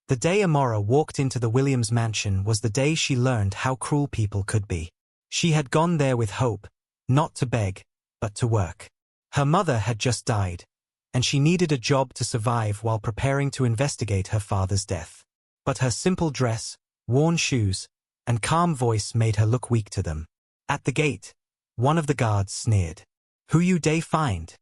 The day Amora walked into the Williams mansion was the day she learned how cruel people could be. She had gone there with hope, not to beg, but to work. Her mother had just died, and she needed a job to survive while preparing to investigate her father's death. But her simple dress, worn shoes, and calm voice made her look weak to them. At the gate, one of the guards sneered. "Who you dey find?"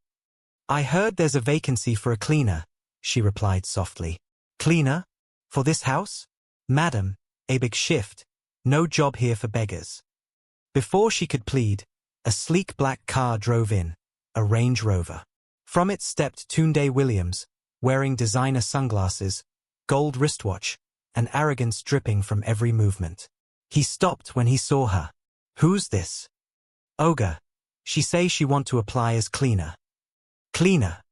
"I heard there's a vacancy for a cleaner," she replied softly. "Cleaner? For this house?" "Madam, a big shift. No job here for beggars." Before she could plead, a sleek black car drove in, a Range Rover. From it stepped Tunde Williams, wearing designer sunglasses, gold wristwatch, and arrogance dripping from every movement. He stopped when he saw her. "Who's this?" "Ogre. She say she want to apply as cleaner." "Cleaner?"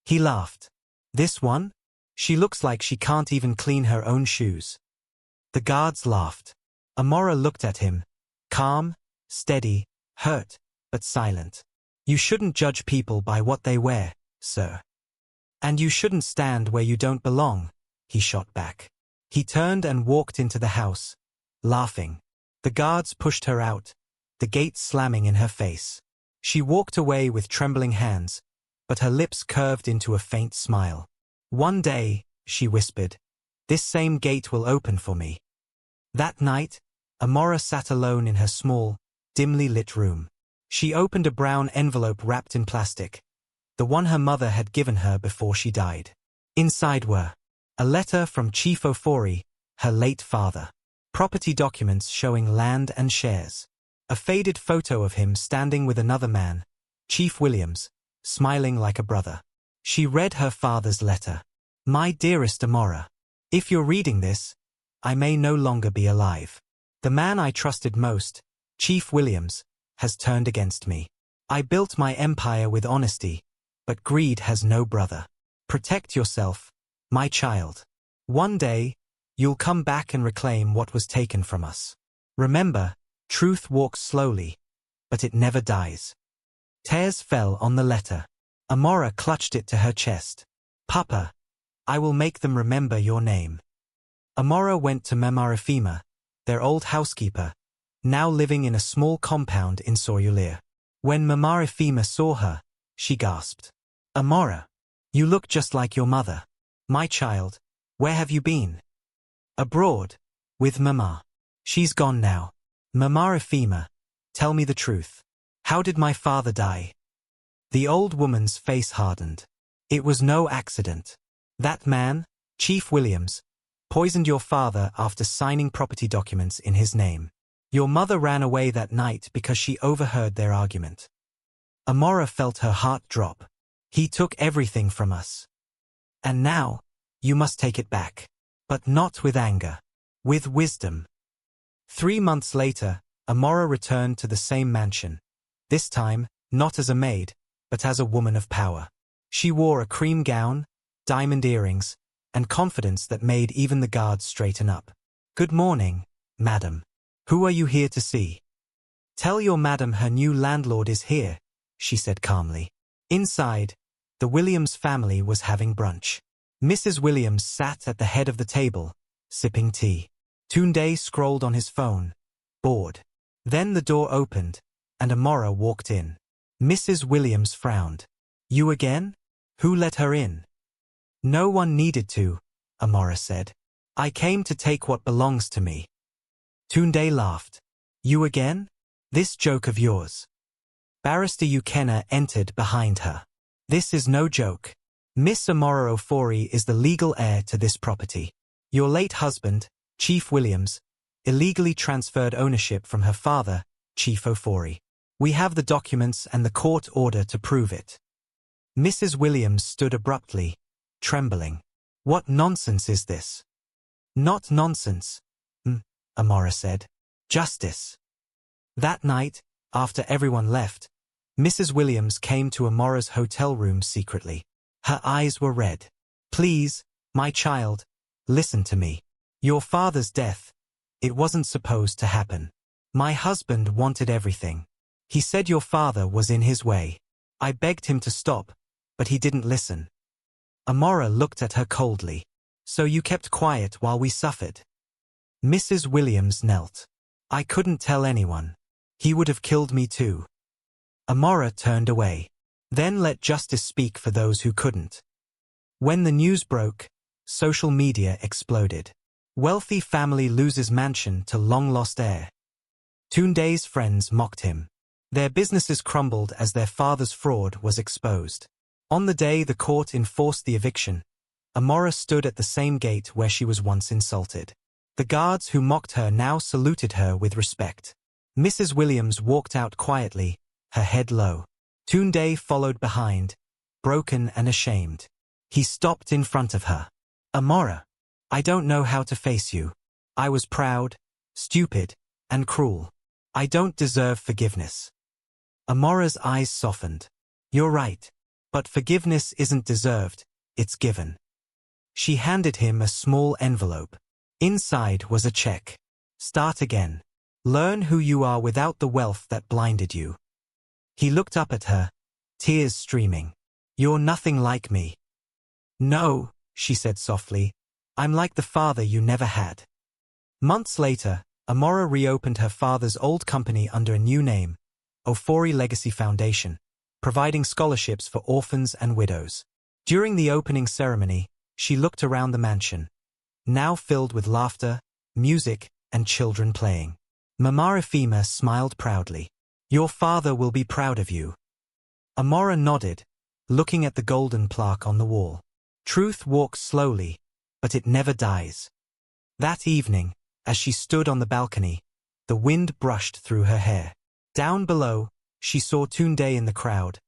He laughed. "This one? She looks like she can't even clean her own shoes." The guards laughed. Amora looked at him, calm, steady, hurt, but silent. "You shouldn't judge people by what they wear, sir. And you shouldn't stand where you don't belong," he shot back. He turned and walked into the house, laughing. The guards pushed her out, the gate slamming in her face. She walked away with trembling hands, but her lips curved into a faint smile. "One day," she whispered, "this same gate will open for me." That night, Amora sat alone in her small, dimly lit room. She opened a brown envelope wrapped in plastic, the one her mother had given her before she died. Inside were a letter from Chief Ofori, her late father, property documents showing land and shares, a faded photo of him standing with another man, Chief Williams, smiling like a brother. She read her father's letter. "My dearest Amora, if you're reading this, I may no longer be alive. The man I trusted most, Chief Williams, has turned against me. I built my empire with honesty, but greed has no brother. Protect yourself, my child. One day, you'll come back and reclaim what was taken from us. Remember, truth walks slowly, but it never dies." Tears fell on the letter. Amora clutched it to her chest. "Papa, I will make them remember your name." Amora went to Mamarafima, their old housekeeper, now living in a small compound in Soyulir. When Mamarafima saw her, she gasped. "Amora, you look just like your mother." "My child, where have you been?" "Abroad, with Mama. She's gone now." "Mamarafima, tell me the truth. How did my father die?" The old woman's face hardened. "It was no accident. That man, Chief Williams, poisoned your father after signing property documents in his name. Your mother ran away that night because she overheard their argument." Amora felt her heart drop. "He took everything from us. And now, you must take it back. But not with anger. With wisdom." 3 months later, Amora returned to the same mansion. This time, not as a maid, but as a woman of power. She wore a cream gown, diamond earrings, and confidence that made even the guards straighten up. "Good morning, madam. Who are you here to see?" "Tell your madam her new landlord is here," she said calmly. Inside, the Williams family was having brunch. Mrs. Williams sat at the head of the table, sipping tea. Tunde scrolled on his phone, bored. Then the door opened, and Amora walked in. Mrs. Williams frowned. "You again? Who let her in?" "No one needed to," Amora said. "I came to take what belongs to me." Tunde laughed. "You again? This joke of yours." Barrister Ukena entered behind her. "This is no joke. Miss Amora Ofori is the legal heir to this property. Your late husband, Chief Williams, illegally transferred ownership from her father, Chief Ofori. We have the documents and the court order to prove it." Mrs. Williams stood abruptly, trembling. "What nonsense is this?" "Not nonsense," Amora said. "Justice." That night, after everyone left, Mrs. Williams came to Amora's hotel room secretly. Her eyes were red. "Please, my child, listen to me. Your father's death, it wasn't supposed to happen. My husband wanted everything. He said your father was in his way. I begged him to stop, but he didn't listen." Amora looked at her coldly. So you kept quiet while we suffered. Mrs. Williams knelt. I couldn't tell anyone. He would have killed me too. Amora turned away. Then let justice speak for those who couldn't. When the news broke, social media exploded. Wealthy family loses mansion to long-lost heir. Tunde's friends mocked him. Their businesses crumbled as their father's fraud was exposed. On the day the court enforced the eviction, Amora stood at the same gate where she was once insulted. The guards who mocked her now saluted her with respect. Mrs. Williams walked out quietly, her head low. Tunde followed behind, broken and ashamed. He stopped in front of her. Amora, I don't know how to face you. I was proud, stupid, and cruel. I don't deserve forgiveness. Amora's eyes softened. You're right, but forgiveness isn't deserved, it's given. She handed him a small envelope. Inside was a check. Start again. Learn who you are without the wealth that blinded you. He looked up at her, tears streaming. You're nothing like me. No, she said softly. I'm like the father you never had. Months later, Amora reopened her father's old company under a new name, Ofori Legacy Foundation, providing scholarships for orphans and widows. During the opening ceremony, she looked around the mansion, now filled with laughter, music, and children playing. Mama Efima smiled proudly. Your father will be proud of you. Amora nodded, looking at the golden plaque on the wall. Truth walks slowly, but it never dies. That evening, as she stood on the balcony, the wind brushed through her hair. Down below, she saw Tunde in the crowd,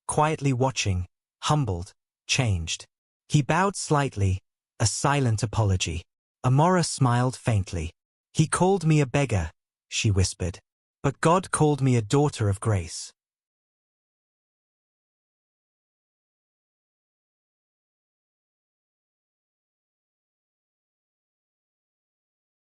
quietly watching, humbled, changed. He bowed slightly, a silent apology. Amora smiled faintly. He called me a beggar, she whispered. But God called me a daughter of grace.